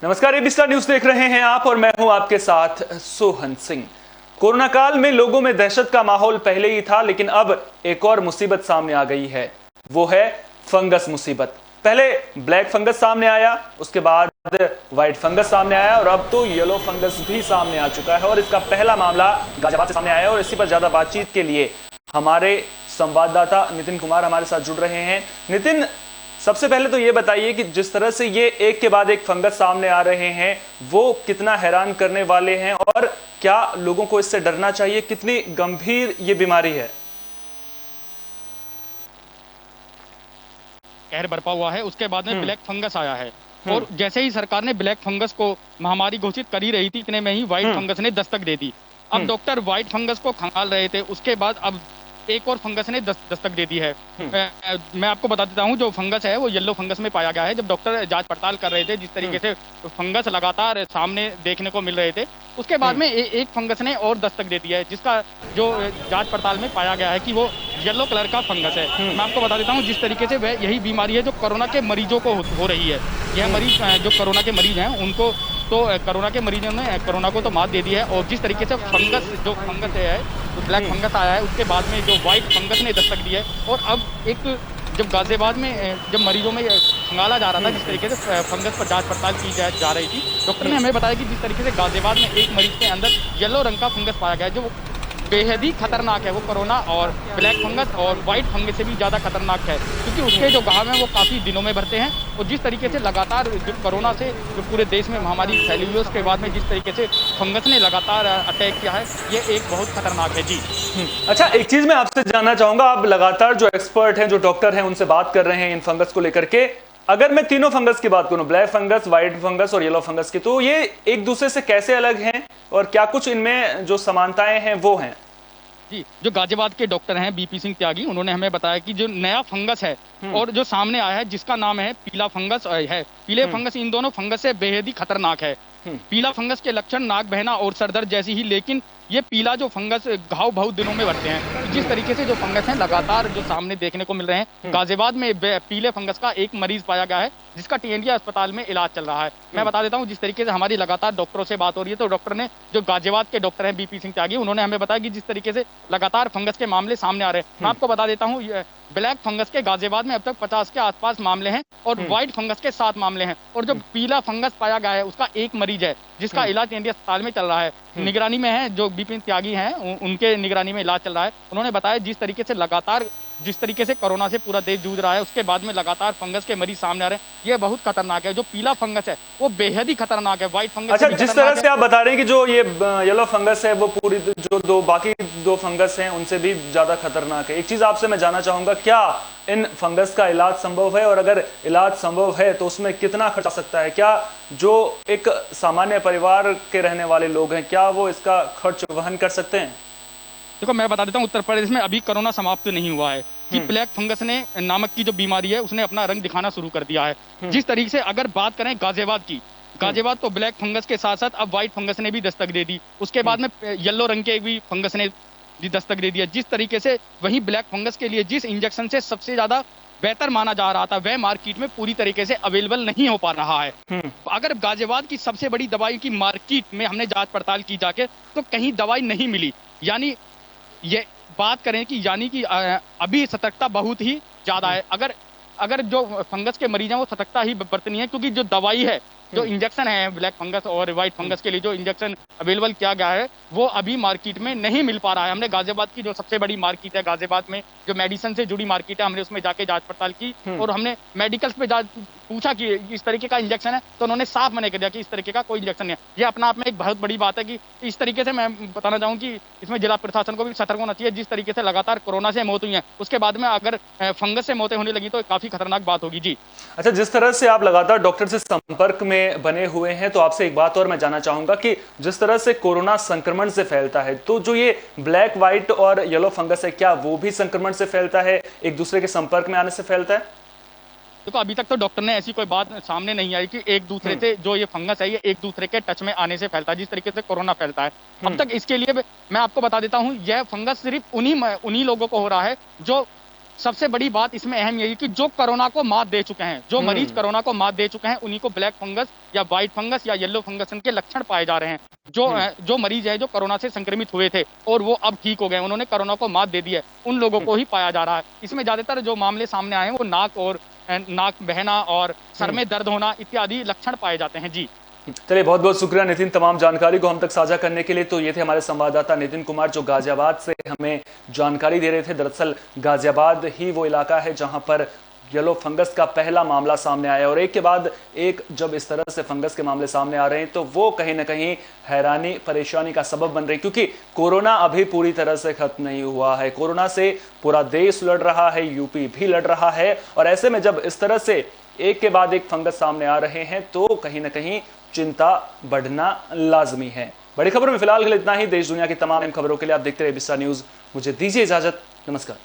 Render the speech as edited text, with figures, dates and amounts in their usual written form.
नमस्कार, AB star news देख रहे हैं आप और मैं हूं आपके साथ सोहन सिंह। कोरोना काल में लोगों में दहशत का माहौल पहले ही था, लेकिन अब एक और मुसीबत सामने आ गई है। वो है फंगस मुसीबत। पहले ब्लैक फंगस सामने आया, उसके बाद व्हाइट फंगस सामने आया और अब तो येलो फंगस भी सामने आ चुका है। और इसका पहला मामला गाजियाबाद से सामने आया और इसी पर ज्यादा बातचीत के लिए हमारे संवाददाता नितिन कुमार हमारे साथ जुड़ रहे हैं। नितिन, सबसे पहले तो ये बताइए कि जिस तरह से ये एक के बाद एक फंगस सामने आ रहे हैं, वो कितना हैरान करने वाले हैं और क्या लोगों को इससे डरना चाहिए? कितनी गंभीर ये बीमारी है? कहर बरपा हुआ है। उसके बाद में ब्लैक फंगस आया है और जैसे ही सरकार ने ब्लैक फंगस को महामारी घोषित कर ही रही थी, इतने में ही व्हाइट फंगस ने दस्तक दे दी। अब डॉक्टर व्हाइट फंगस को खंगाल रहे थे, उसके बाद अब एक और फंगस ने दस्तक दे दी है। मैं आपको बता देता हूं, जो फंगस है वो येलो फंगस में पाया गया है। जब डॉक्टर जांच पड़ताल कर रहे थे, जिस तरीके से फंगस लगातार सामने देखने को मिल रहे थे, उसके बाद में एक फंगस ने और दस्तक दे दी है, जिसका जो जांच पड़ताल में पाया गया है कि वो येलो कलर का फंगस है। मैं आपको बता देता हूँ, जिस तरीके से वह यही बीमारी है जो कोरोना के मरीजों को हो रही है। यह मरीज जो कोरोना के मरीज हैं, उनको तो कोरोना के मरीजों ने कोरोना को तो मात दे दी है। और जिस तरीके से जो फंगस है, तो ब्लैक फंगस आया है, उसके बाद में जो व्हाइट फंगस ने दस्तक दी है। और अब एक जब गाजियाबाद में जब मरीजों में खंगाला जा रहा था, जिस तरीके से फंगस पर जांच पड़ताल की जा रही थी, डॉक्टर ने हमें बताया कि जिस तरीके से गाजियाबाद में एक मरीज के अंदर येलो रंग का फंगस पाया गया, जो बेहद ही खतरनाक है। वो कोरोना और ब्लैक फंगस और व्हाइट फंगस से भी ज़्यादा खतरनाक है, क्योंकि उसके जो घाव हैं वो काफ़ी दिनों में भरते हैं। और जिस तरीके से लगातार जो कोरोना से जो पूरे देश में महामारी फैली हुई है, उसके बाद में जिस तरीके से फंगस ने लगातार अटैक किया है, ये एक बहुत खतरनाक है जी। अच्छा, एक चीज मैं आपसे जानना चाहूंगा, आप लगातार जो एक्सपर्ट हैं, जो डॉक्टर हैं, उनसे बात कर रहे हैं इन फंगस को लेकर के। अगर मैं तीनों फंगस की बात करूं, ब्लैक फंगस, व्हाइट फंगस और येलो फंगस की, तो ये एक दूसरे से कैसे अलग हैं और क्या कुछ इनमें जो समानताएं हैं वो हैं? जी, जो गाजियाबाद के डॉक्टर हैं बीपी सिंह त्यागी, उन्होंने हमें बताया कि जो नया फंगस है और जो सामने आया है, जिसका नाम है पीला फंगस है, पीले फंगस, इन दोनों फंगस से बेहद ही खतरनाक है। पीला फंगस के लक्षण नाक बहना और सरदर्द जैसी ही, लेकिन ये पीला जो फंगस घाव बहुत दिनों में बढ़ते हैं। जिस तरीके से जो फंगस है लगातार जो सामने देखने को मिल रहे हैं, गाजियाबाद में पीले फंगस का एक मरीज पाया गया है, जिसका टीएनडी अस्पताल में इलाज चल रहा है। मैं बता देता हूं, जिस तरीके से हमारी लगातार डॉक्टरों से बात हो रही है, तो डॉक्टर ने, जो गाजियाबाद के डॉक्टर हैं बीपी सिंह त्यागी, उन्होंने हमें बताया कि जिस तरीके से लगातार फंगस के मामले सामने आ रहे हैं, मैं आपको बता देता हूँ, ब्लैक फंगस के गाजियाबाद में अब तक 50 के आसपास मामले हैं और व्हाइट फंगस के 7 मामले हैं। और जो पीला फंगस पाया गया है, उसका एक मरीज है, जिसका इलाज टीएनडी अस्पताल में चल रहा है, निगरानी में है। जो बीपी त्यागी हैं, उनके निगरानी में इलाज चल रहा है। उन्होंने बताया जिस तरीके से लगातार जिस तरीके से कोरोना से पूरा देश जूझ रहा है, उसके बाद में लगातार फंगस के मरीज सामने आ रहे हैं, ये बहुत खतरनाक है। जो पीला फंगस है वो बेहद ही खतरनाक है, व्हाइट फंगस। अच्छा, जिस तरह से आप बता रहे हैं कि जो ये येलो फंगस है वो पूरी जो बाकी दो फंगस हैं उनसे भी ज्यादा खतरनाक है, एक चीज आपसे मैं जानना चाहूंगा, क्या इन फंगस का इलाज संभव है? और अगर इलाज संभव है तो उसमें कितना खर्च आ सकता है? क्या जो एक सामान्य परिवार के रहने वाले लोग हैं, क्या वो इसका खर्च वहन कर सकते हैं? देखो, मैं बता देता हूँ, उत्तर प्रदेश में अभी कोरोना समाप्त नहीं हुआ है कि ब्लैक फंगस ने नामक की जो बीमारी है, उसने अपना रंग दिखाना शुरू कर दिया है। जिस तरीके से अगर बात करें गाजियाबाद की, गाजियाबाद तो ब्लैक फंगस के साथ साथ अब व्हाइट फंगस ने भी दस्तक दे दी। उसके बाद में येलो रंग के भी फंगस ने भी दस्तक दे दिया। जिस तरीके से वही ब्लैक फंगस के लिए जिस इंजेक्शन से सबसे ज्यादा बेहतर माना जा रहा था, वह मार्केट में पूरी तरीके से अवेलेबल नहीं हो पा रहा है। अगर गाजियाबाद की सबसे बड़ी दवाई की मार्केट में हमने जांच पड़ताल की जाके, तो कहीं दवाई नहीं मिली। यानी ये बात करें कि अभी सतर्कता बहुत ही ज्यादा है। अगर जो फंगस के मरीज हैं वो सतर्कता ही बरतनी है, क्योंकि जो दवाई है, जो इंजेक्शन है ब्लैक फंगस और व्हाइट फंगस के लिए जो इंजेक्शन अवेलेबल किया गया है, वो अभी मार्केट में नहीं मिल पा रहा है। हमने गाजियाबाद की जो सबसे बड़ी मार्केट है, गाजियाबाद में जो मेडिसिन से जुड़ी मार्केट है, हमने उसमें जाके जांच पड़ताल की और हमने मेडिकल्स पे पूछा कि इस तरीके का इंजेक्शन है, तो उन्होंने साफ मना कर दिया कि इस तरीके का कोई इंजेक्शन नहीं है। ये अपना आप में एक बहुत बड़ी बात है कि इस तरीके से मैं बताना चाहूँ कि इसमें जिला प्रशासन को भी सतर्क होना चाहिए। जिस तरीके से लगातार कोरोना से मौत हुई है, उसके बाद में अगर फंगस से मौतें होने लगी तो काफी खतरनाक बात होगी जी। अच्छा, जिस तरह से आप लगातार डॉक्टर से संपर्क में बने हुए हैं, तो आपसे एक बात और मैं जानना चाहूंगा कि जिस तरह से कोरोना संक्रमण से फैलता है, तो जो ये ब्लैक, व्हाइट और येलो फंगस है, क्या वो भी संक्रमण से फैलता है, एक दूसरे के संपर्क में आने से फैलता है? देखो, अभी तक तो डॉक्टर ने ऐसी कोई बात सामने नहीं आई कि एक दूसरे से जो ये फंगस है, ये एक दूसरे के टच में आने से फैलता है, जिस तरीके से कोरोना फैलता है। अब तक इसके लिए मैं आपको बता देता हूँ, यह फंगस सिर्फ उन्हीं लोगों को हो रहा है जो सबसे बड़ी बात इसमें अहम यही कि जो कोरोना को मात दे चुके हैं, जो मरीज कोरोना को मात दे चुके हैं, उन्हीं को ब्लैक फंगस या व्हाइट फंगस या येलो फंगस के लक्षण पाए जा रहे हैं। जो मरीज है जो कोरोना से संक्रमित हुए थे और वो अब ठीक हो गए, उन्होंने कोरोना को मात दे दी है, उन लोगों को ही पाया जा रहा है। इसमें ज्यादातर जो मामले सामने आए हैं वो नाक बहना और सर में दर्द होना इत्यादि लक्षण पाए जाते हैं। जी चलिए, बहुत बहुत शुक्रिया नितिन, तमाम जानकारी को हम तक साझा करने के लिए। तो ये थे हमारे संवाददाता नितिन कुमार, जो गाजियाबाद से हमें जानकारी दे रहे थे। दरअसल गाजियाबाद ही वो इलाका है जहां पर येलो फंगस का पहला मामला सामने आया, और एक के बाद एक जब इस तरह से फंगस के मामले सामने आ रहे हैं तो वो कहीं ना कहीं हैरानी परेशानी का सबब बन रही, क्योंकि कोरोना अभी पूरी तरह से खत्म नहीं हुआ है। कोरोना से पूरा देश लड़ रहा है, यूपी भी लड़ रहा है, और ऐसे में जब इस तरह से एक के बाद एक फंगस सामने आ रहे हैं तो कहीं ना कहीं चिंता बढ़ना लाजमी है। बड़ी खबरों में फिलहाल के लिए इतना ही। देश दुनिया की तमाम खबरों के लिए आप देखते रहिए बिस्सा न्यूज। मुझे दीजिए इजाजत, नमस्कार।